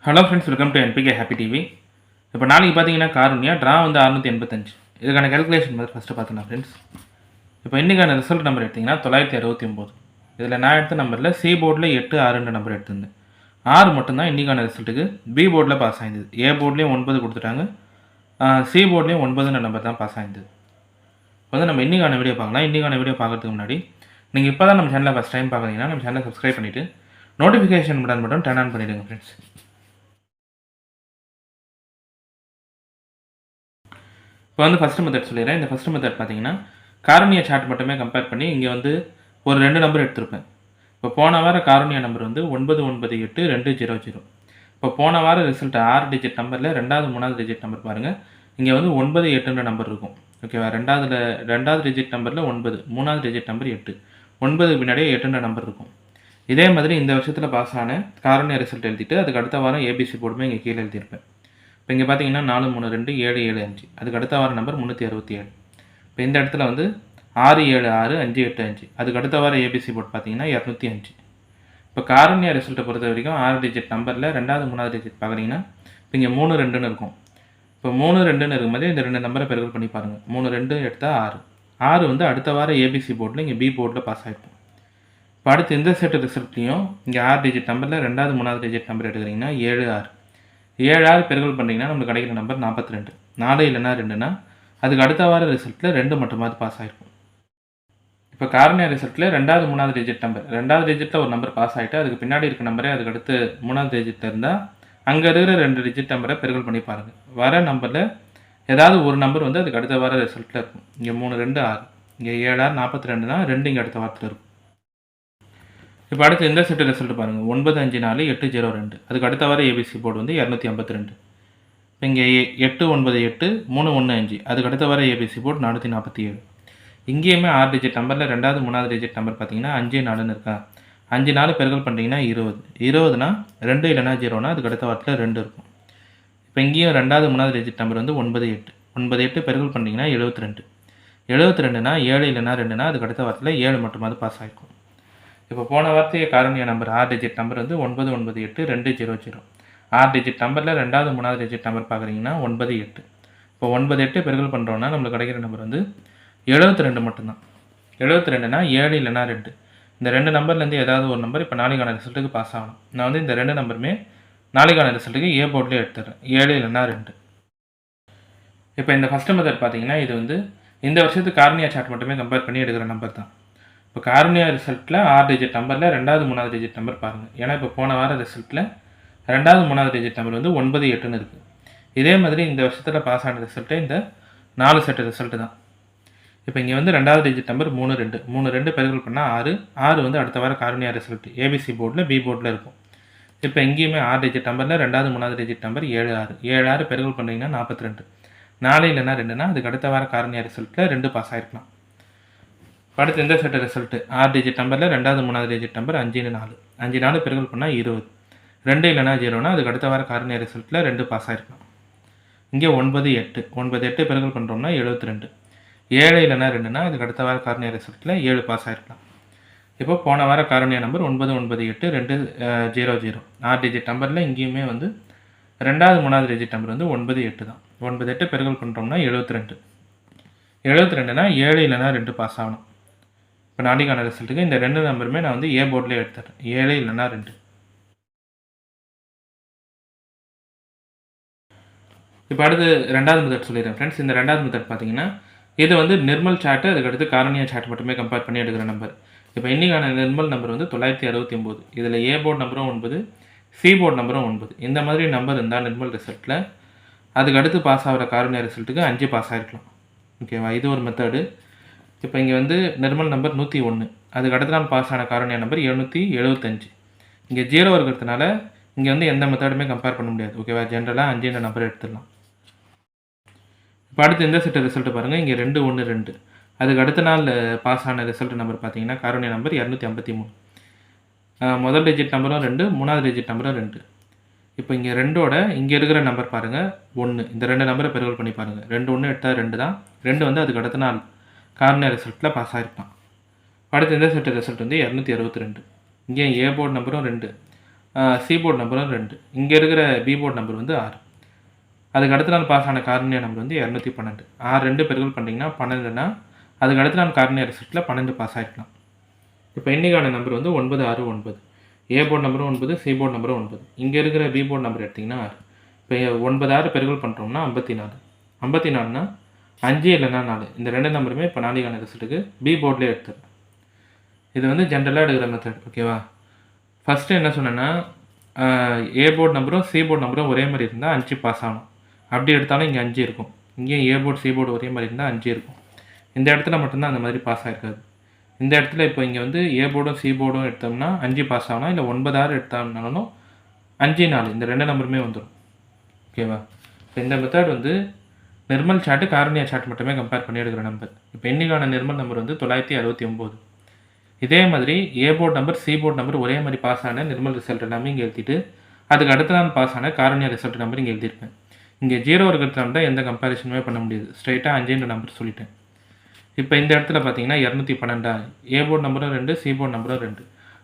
Hello friends, welcome to NPK happy TV. இப்போ நாளைக்கு பார்த்தீங்கன்னா காருண்யா ட்ரா வந்து 685. இதுக்கான கேல்குலேஷன் மாதிரி ஃபஸ்ட்டு பார்த்துக்கலாம் ஃப்ரெண்ட்ஸ். இப்போ இன்றைக்கான ரிசல்ட் நம்பர் எடுத்திங்கன்னா 969. இதில் நான் எடுத்த நம்பரில் சி போர்டில் 8 6 நம்பர் எடுத்திருந்தேன். 6 மட்டும்தான் இன்றைக்கான ரிசல்ட்டுக்கு பி போர்டில் பாஸ் ஆயிருந்தது. ஏ போர்ட்லேயும் 9 கொடுத்துட்டாங்க, சி போர்ட்லேயும் 9 நம்பர் தான் பாஸ் ஆயிருந்தது. இப்போ வந்து நம்ம இன்றைக்கான வீடியோ பார்க்கலாம். இன்றைக்கான வீடியோ பார்க்கறதுக்கு முன்னாடி நீங்கள் இப்போ தான் நம்ம சேனலை ஃபஸ்ட் டைம் பார்க்குறீங்கன்னா நம்ம சேனலை சப்ஸ்கிரைப் பண்ணிவிட்டு நோட்டிஃபிகேஷன் பட்டன் மட்டும் டர்ன் ஆன் பண்ணிவிடுங்க ஃப்ரெண்ட்ஸ். இப்போ வந்து ஃபஸ்ட்டு மெத்தட் சொல்லிடுறேன். இந்த ஃபஸ்ட்டு மெத்தட் பார்த்தீங்கன்னா காரணியா சார்ட் மட்டுமே கம்பேர் பண்ணி இங்கே வந்து ஒரு 2 நம்பர் எடுத்திருப்பேன். இப்போ போன வார காரணியா நம்பர் வந்து 998-200. இப்போ போன வார ரிசல்ட் 6 டிஜிட் நம்பரில் 2வது 3வது டிஜிட் நம்பர் பாருங்கள். இங்கே வந்து 98 நம்பர் இருக்கும். ஓகேவா? ரெண்டாவது டிஜிட் நம்பரில் 9, 3வது டிஜிட் நம்பர் 8, 9 பின்னாடியே 8 நம்பர் இருக்கும். இதே மாதிரி இந்த வருஷத்தில் பாஸ் ஆன காரணியா ரிசல்ட் எழுதிட்டு அதுக்கு அடுத்த வாரம் ஏபிசி போர்டுமே இங்கே கீழே எழுதியிருப்பேன். இப்போ இங்கே பார்த்தீங்கன்னா 432-775, அதுக்கு அடுத்த வார நம்பர் 367. இப்போ இந்த இடத்துல வந்து 676-585, அதுக்கு அடுத்த வார ஏபிசி போர்ட் பார்த்தீங்கன்னா 205. இப்போ காரணியா ரிசல்ட்டை பொறுத்த வரைக்கும் 6 டிஜிட் நம்பரில் 2வது 3வது டிஜிட் பார்க்குறீங்கன்னா இப்போ இங்கே 3-2ன்னு இருக்கும். இப்போ 3-2ன்னு இருக்கும்போது இந்த 2 நம்பரை பெருக்கல் பண்ணி பாருங்கள். 3-2 எடுத்தால் 6. 6 வந்து அடுத்த வார ஏபிசி போர்டில் இங்கே பி போர்டில் பாஸ் ஆகிருக்கும். இப்போ அடுத்து இந்த செட்டு ரிசல்ட்லையும் இங்கே 6 டிஜிட் நம்பரில் 2வது 3வது டிஜிட் நம்பர் எடுக்கிறீங்கன்னா 7-6. 7 பெருக்கல் பண்ணிங்கன்னா நம்மளுக்கு கிடைக்கிற நம்பர் 42. 4 இல்லைனா 2னா அதுக்கு அடுத்த வார ரிசல்ட்டில் 2 மட்டுமாவது பாஸ் ஆகிருக்கும். இப்போ காரணியா ரிசல்ட்டில் 2வது 3வது டிஜிட் நம்பர், 2வது டிஜிட்டில் ஒரு நம்பர் பாஸ் ஆகிட்டு அதுக்கு பின்னாடி இருக்க நம்பரே அதுக்கு அடுத்து 3வது டிஜிட்டில் இருந்தால் அங்கே இருக்கிற 2 டிஜிட் நம்பரை பெருக்கல் பண்ணி பாருங்கள். வர நம்பரில் ஏதாவது ஒரு நம்பர் வந்து அதுக்கு அடுத்த வார ரிசல்ட்டில் இருக்கும். இங்கே 3-2-6, இங்கே 7-6 42னா 2 இங்கே அடுத்த வாரத்தில் இருக்கும். இப்போ அடுத்து இந்த செட்டு ரிசல்ட் பாருங்கள். 954-802, அதுக்கு அடுத்த வார ஏபிசி போர்டு வந்து 252. இப்போ இங்கே 898-315, அதுக்கு அடுத்த வார ஏபிசி போர்டு 447. இங்கேயுமே 6 டிஜிட் நம்பரில் 2வது 3வது டிஜிட் நம்பர் பார்த்தீங்கன்னா 5-4ன்னு இருக்கா. 5-4 பெருக்கல் பண்ணிட்டீங்கன்னா 20. 20னா 2 இல்லைனா 0னா அதுக்கு அடுத்த வாரத்தில் 2 இருக்கும். இப்போ இங்கேயும் 2வது 3வது டிஜிட் நம்பர் வந்து 98. 98 பெருக்கல் பண்ணிட்டீங்கன்னா 72. 72னா 7 இல்லைனா 2னா அதுக்கு அடுத்த வாரத்தில் 7 மட்டுமாவது பாஸ் ஆகிருக்கும். இப்போ போன வார்த்தையை காரணியா நம்பர் 6 டிஜிட் நம்பர் வந்து 998-200. 6 டிஜிட் நம்பரில் 2வது 3வது டிஜிட் நம்பர் பார்க்குறீங்கன்னா 98. இப்போ 98 பெருக்கல் பண்ணுறோன்னா நம்மளுக்கு கிடைக்கிற நம்பர் வந்து 72 மட்டும்தான். 72னா 7 இல்லைனா 2. இந்த 2 நம்பர்லேருந்து ஏதாவது ஒரு நம்பர் இப்போ நாளைக்கான ரிசல்ட்டுக்கு பாஸ் ஆகணும். நான் வந்து இந்த 2 நம்பருமே நாளைக்கான ரிசல்ட்டுக்கு ஏ போர்ட்லேயே எடுத்துறேன். 7 இல்லைனா 2. இப்போ இந்த ஃபஸ்ட்டு மெத்தட் பார்த்தீங்கன்னா இது வந்து இந்த வருஷத்துக்கு காரணியா சார்ட் மட்டுமே கம்பேர் பண்ணி எடுக்கிற நம்பர் தான். இப்போ காரணியா ரிசல்ட்டில் 6 டிஜிட் நம்பரில் 2வது 3வது டிஜிட் நம்பர் பாருங்கள். ஏன்னா இப்போ போன வார ரிசல்ட்டில் 2வது 3வது டிஜிட் நம்பர் வந்து 98ன்னு இருக்குது. இதே மாதிரி இந்த வருஷத்தில் பாஸ் ஆன ரிசல்ட்டு இந்த 4 செட்டு ரிசல்ட்டு தான். இப்போ இங்கே வந்து 2வது டிஜிட் நம்பர் 32. 32 பெருக்கல் பண்ணால் 6. 6 வந்து அடுத்த வார காரணியா ரிசல்ட்டு ஏபிசி போர்டில் பி போர்டில் இருக்கும். இப்போ இங்கேயுமே 6 டிஜிட் நம்பரில் 2வது 3வது டிஜிட் நம்பர் 7-6. 7-6 பெருக்கல் பண்ணிங்கன்னா 42. 4 இல்லைனா 2னா அதுக்கு அடுத்த வார காரணியா ரிசல்ட்டில் 2 பாஸ் ஆகிருக்கலாம். அடுத்து இந்த செட்டு ரிசல்ட்டு 6 டிஜிட் நம்பரில் 2வது 3வது டிஜிட் நம்பர் 5-4. 5-4 பெருக்கல் பண்ணால் 20. 2 இல்லைனா 0னா அதுக்கு அடுத்த வார காரணியா ரிசல்ட்டில் 2 பாஸ் ஆகிருக்கலாம். இங்கே 9-8. 9-8 பெருக்கல் பண்ணுறோம்னா 72. 7 இல்லைனா 2னா அதுக்கு அடுத்த வார காரணியா ரிசல்ட்டில் 7 பாஸ் ஆகிருக்கலாம். இப்போ போன வார காரணியா நம்பர் 998-200. 6 டிஜிட் நம்பரில் இங்கேயுமே வந்து 2வது 3வது டிஜிட் நம்பர் வந்து 98 தான். 98 பெருக்கல் பண்ணுறோம்னா 72. 72னா 7 இல்லைனா 2 பாஸ் ஆகணும். இப்போ நாளைக்கான ரிசல்ட்டுக்கு இந்த 2 நம்பருமே நான் வந்து ஏ போர்ட்லேயே எடுத்துறேன். 7 இல்லைனா 2. இப்போ அடுத்து 2வது மெத்தட் சொல்லிடுறேன் ஃப்ரெண்ட்ஸ். இந்த 2வது மெத்தட் பார்த்தீங்கன்னா இது வந்து நிர்மல் சார்ட்டு, அதுக்கடுத்து காரணியா சார்ட் மட்டுமே கம்பேர் பண்ணி எடுக்கிற நம்பர். இப்போ இன்றைக்கான நிர்மல் நம்பர் வந்து 969. இதில் ஏ போர்ட் நம்பரும் 9, சி போர்ட் நம்பரும் 9. இந்த மாதிரி நம்பர் இருந்தால் நிர்மல் ரிசல்ட்டில் அதுக்கு அடுத்து பாஸ் ஆகிற காரணியா ரிசல்ட்டுக்கு 5 பாஸ் ஆகிருக்கலாம். ஓகேவா? இது ஒரு மெத்தடு. இப்போ இங்கே வந்து நிர்மல் நம்பர் 101. அதுக்கு அடுத்த நாள் பாஸ் ஆன காரணியா நம்பர் 775. இங்கே 0 இருக்கிறதுனால இங்கே வந்து எந்த மெத்தடுமே கம்பேர் பண்ண முடியாது. ஓகேவா? ஜென்ரலாக 5 நம்பர் எடுத்துடலாம். இப்போ அடுத்து இந்த செட்டு ரிசல்ட்டு பாருங்கள். இங்கே 212. அதுக்கு அடுத்த நாள் பாஸ் ஆன ரிசல்ட் நம்பர் பார்த்தீங்கன்னா காரணியா நம்பர் 253. முதல் டிஜிட் நம்பரும் 2, 3வது டிஜிட் நம்பரும் 2. இப்போ இங்கே 2ஓட இங்கே இருக்கிற நம்பர் பாருங்கள் 1. இந்த 2 நம்பரை பெருக்கல் பண்ணி பாருங்கள். 2 1 எடுத்தால் 2 தான். 2 வந்து அதுக்கு அடுத்த நாள் காரணியா ரிசல்ட்டில் பாஸ் ஆகிருப்பான். அடுத்து இந்த செட்டு ரிசல்ட் வந்து 262. இங்கே ஏ போர்டு நம்பரும் 2, சி போர்டு நம்பரும் 2. இங்கே இருக்கிற பி போர்டு நம்பர் வந்து 6. அதுக்கு அடுத்த நாள் பாஸ் ஆன கார்னியா நம்பர் வந்து 212. 6 2 பெருக்கல் பண்ணிங்கன்னா 12னா அதுக்கு அடுத்த நாள் கார்னியா ரிசல்ட்டில் 12 பாஸ் ஆகிருக்கலாம். இப்போ இன்னைக்கான நம்பர் வந்து 969. ஏ போர்டு நம்பரும் 9, சி போர்டு நம்பரும் 9. இங்கே இருக்கிற பி போர்டு நம்பர் எடுத்திங்கன்னா 6. இப்போ 9 6 பெருக்கல் பண்ணுறோம்னா 54. 54னா 5 இல்லைன்னா 4. இந்த 2 நம்பருமே இப்போ நாளைக்கான ரிசல்ட்டுக்கு பி போர்ட்லேயே எடுத்துருக்கேன். இது வந்து ஜென்ரலாக எடுக்கிற மெத்தட். ஓகேவா? ஃபஸ்ட்டு என்ன சொன்னேன்னா ஏ போர்டு நம்பரும் சி போர்டு நம்பரும் ஒரே மாதிரி இருந்தால் 5 பாஸ் ஆகணும். அப்படி எடுத்தாலும் இங்கே 5 இருக்கும். இங்கேயும் ஏ போர்டு சி போர்டு ஒரே மாதிரி இருந்தால் 5 இருக்கும். இந்த இடத்துல மட்டும்தான் அந்த மாதிரி பாஸ் ஆகிருக்காது. இந்த இடத்துல இப்போ இங்கே வந்து ஏ போர்டும் சி போர்டும் எடுத்தோம்னா 5 பாஸ் ஆகணும். இல்லை 9 6 எடுத்தாலும் 5 4 இந்த 2 நம்பருமே வந்துடும். ஓகேவா? இப்போ இந்த மெத்தட் வந்து நிர்மல் சார்ட்டு காரணியா சார்ட் மட்டுமே கம்பேர் பண்ணி எடுக்கிற நம்பர். இப்போ இன்னைக்கான நிர்மல் நம்பர் வந்து 969. இதே மாதிரி A board number C board number ஒரே மாதிரி பாஸ் ஆன நிர்மல் ரிசல்ட் எல்லாமே இங்கே எழுதிட்டு அதுக்கு அடுத்த நாள் பாஸ் ஆன காரணியா ரிசல்ட் நம்பர் இங்கே எழுதியிருப்பேன். இங்கே 0 இருக்கிறதுனால தான் எந்த கம்பேரிசனுமே பண்ண முடியாது. ஸ்ட்ரைட்டாக 5 நம்பர் சொல்லிட்டேன். இப்போ இந்த இடத்துல பார்த்தீங்கன்னா 212. ஏ போர்டு நம்பரும் 2, சி போர்டு நம்பரும் 2.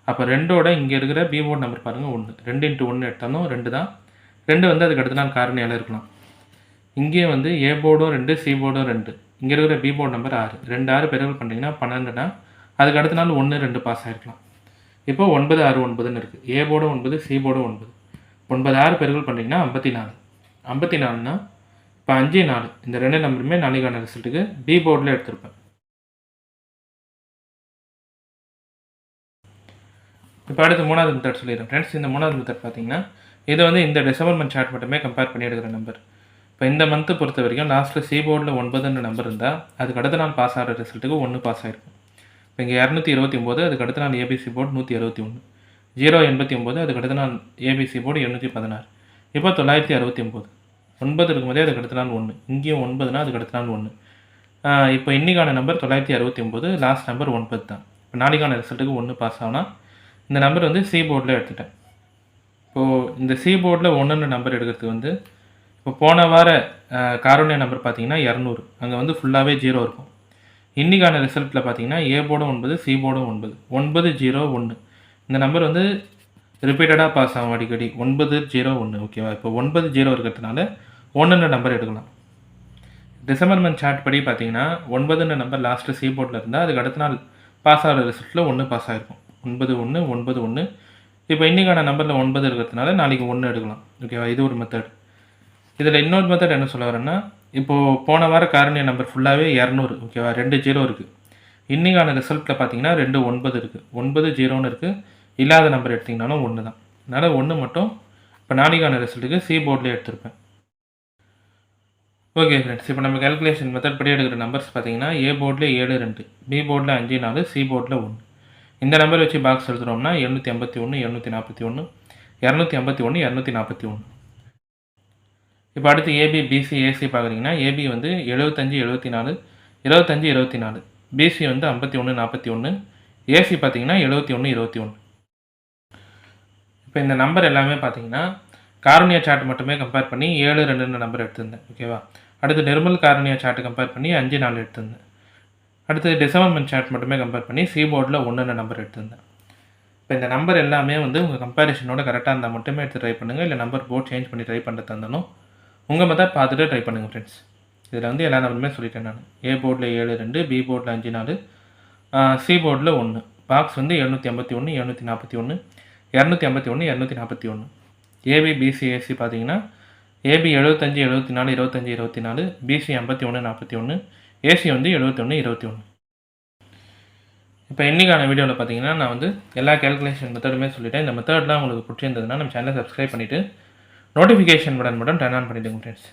அப்போ 2ஓட இங்கே இருக்கிற பி போர்டு நம்பர் பாருங்கள் 1. 2 × 1 எடுத்தாலும் 2 தான். 2 வந்து அதுக்கு அடுத்த நாள் காரணியால் இருக்கலாம். இங்கே வந்து ஏ போர்டும் 2, சி போர்டும் 2. இங்கே இருக்கிற பி போர்டு நம்பர் 6. 2 6 பெருக்கல் பண்ணிங்கன்னா 12னா அதுக்கு அடுத்த நாள் 1 2 பாஸ் ஆகிருக்கலாம். இப்போ 9 6 9ன்னு இருக்குது. ஏ போர்டும் 9, சி போர்டும் 9. 9 6 பெருக்கல் பண்ணிங்கன்னா 54. 54னா இப்போ 5 4 இந்த 2 நம்பருமே நாளைக்கான ரிசல்ட்டுக்கு பி போர்டில் எடுத்திருப்பேன். இப்போ அடுத்து 3வது மெத்தட் சொல்லிடுறேன் ஃப்ரெண்ட்ஸ். இந்த 3வது மெத்தட் பார்த்தீங்கன்னா இது வந்து இந்த டிசம்பர் மந்த் சார்ட் மட்டுமே கம்பேர் பண்ணி எடுக்கிற நம்பர். இப்போ இந்த மந்த்து பொறுத்த வரைக்கும் லாஸ்ட்டில் சி போர்டில் 9ன்ற நம்பர் இருந்தால் அதுக்கு அடுத்த நாள் பாஸ் ஆகிற ரிசல்ட்டுக்கு 1 பாஸ் ஆகிருக்கும். இப்போ இங்கே 229 அதுக்கு அடுத்த நாள் ஏபிசி போர்டு 161. 089 அதுக்கு அடுத்த நாள் ஏபிசி போர்டு 816. இப்போ 969. 9 இருக்கும்போதே அதுக்கு அடுத்த நாள் 1. இங்கேயும் 9னா அதுக்கு அடுத்த நாள் 1. இப்போ இன்றைக்கான நம்பர் 969. லாஸ்ட் நம்பர் 9 தான். இப்போ நாளைக்கான ரிசல்ட்டுக்கு 1 பாஸ் ஆகுனா இந்த நம்பர் வந்து சி போர்டில் எடுத்துட்டேன். இப்போது இந்த சி போர்டில் 1ன்ற நம்பர் எடுக்கிறதுக்கு வந்து இப்போ போன வார காரணியா நம்பர் பார்த்தீங்கன்னா 200. அங்கே வந்து ஃபுல்லாகவே 0 இருக்கும். இன்றைக்கான ரிசல்ட்டில் பார்த்தீங்கன்னா ஏ போர்டும் 9, சி போர்டும் 9. 9 0 1 இந்த நம்பர் வந்து ரிப்பீட்டடாக பாஸ் ஆகும் அடிக்கடி. 9 0 1. ஓகேவா? இப்போ 9 0 இருக்கிறதுனால 1ன்ற நம்பர் எடுக்கலாம். டிசம்பர் மந்த் சார்ட் படி பார்த்தீங்கன்னா 9ன்ற நம்பர் லாஸ்ட்டு சி போர்டில் இருந்தால் அதுக்கு அடுத்த நாள் பாஸ் ஆகிற ரிசல்ட்டில் 1 பாஸ் ஆகிருக்கும். 9 1 9 1. இப்போ இன்றைக்கான நம்பரில் 9 இருக்கிறதுனால நாளைக்கு 1 எடுக்கலாம். ஓகேவா? இது ஒரு மெத்தட். இதில் இன்னொரு மெத்தட் என்ன சொல்ல வரேன்னா இப்போது போன வார காரணியா நம்பர் ஃபுல்லாகவே 200. ஓகேவா? 2 0 இருக்குது. இன்றைக்கான ரிசல்ட்டில் பார்த்தீங்கன்னா 2 9 இருக்குது. 9 0ன்னு இருக்குது. இல்லாத நம்பர் எடுத்திங்கனாலும் 1 தான். அதனால் 1 மட்டும் இப்போ நாளைக்கான ரிசல்ட்டுக்கு சி போர்ட்லேயே எடுத்திருப்பேன். ஓகே ஃப்ரெண்ட்ஸ், இப்போ நம்ம கேல்குலேஷன் மெத்தட் படி எடுக்கிற நம்பர்ஸ் பார்த்தீங்கன்னா ஏ போர்டில் 7 2, பி போர்டில் 5 4, சி போர்டில் 1. இந்த நம்பர் வச்சு பாக்ஸ் எழுதுகிறோம்னா 751 741 251 241. இப்போ அடுத்து ஏபி பிசி ஏசி பார்க்குறீங்கன்னா ஏபி வந்து 75 74 25 24, பிசி வந்து 51 41, ஏசி பார்த்தீங்கன்னா 71 21. இப்போ இந்த நம்பர் எல்லாமே பார்த்தீங்கன்னா காரணியா சார்ட் மட்டுமே கம்பேர் பண்ணி 7 2ன்ற நம்பர் எடுத்திருந்தேன். ஓகேவா? அடுத்து நிர்மல் காரணியா சார்ட் கம்பேர் பண்ணி 5 4 எடுத்திருந்தேன். அடுத்து டிசம்பர் மந்த் சார்ட் மட்டுமே கம்பேர் பண்ணி சி போர்டில் 1ன்ற நம்பர் எடுத்திருந்தேன். இப்போ இந்த நம்பர் எல்லாமே வந்து உங்கள் கம்பேரிஷனோட கரெக்டாக இருந்தால் மட்டுமே எடுத்து ட்ரை பண்ணுங்கள். இல்லை நம்பர் போர்ட் சேஞ்ச் பண்ணி ட்ரை பண்ணுறதா இருந்தாலும் உங்கள் மெத்தட் பார்த்துட்டு ட்ரை பண்ணுங்கள் ஃப்ரெண்ட்ஸ். இதில் வந்து எல்லா நம்பருமே சொல்லிட்டேன் நான். ஏ போர்டில் 7 2, பி போர்டில் 5 4, சி போர்டில் 1. பாக்ஸ் வந்து 751 741 251 241. ஏபி பிசி ஏசி பார்த்தீங்கன்னா ஏபி 75 74 25 24, பிசி 51 41, ஏசி வந்து 71 21. இப்போ இன்றைக்கான வீடியோவில் பார்த்தீங்கன்னா நான் வந்து எல்லா கேல்குலேஷன் மெத்தடுமே சொல்லிட்டேன். இந்த மெத்தட்லாம் உங்களுக்கு பிடிச்சிருந்ததுன்னா நம்ம சேனலை சப்ஸ்கிரைப் பண்ணிவிட்டு நோட்டிஃபிகேஷன் பட்டன் மட்டும் டர்ன் ஆன் பண்ணிவிடுங்க ஃப்ரெண்ட்ஸ்.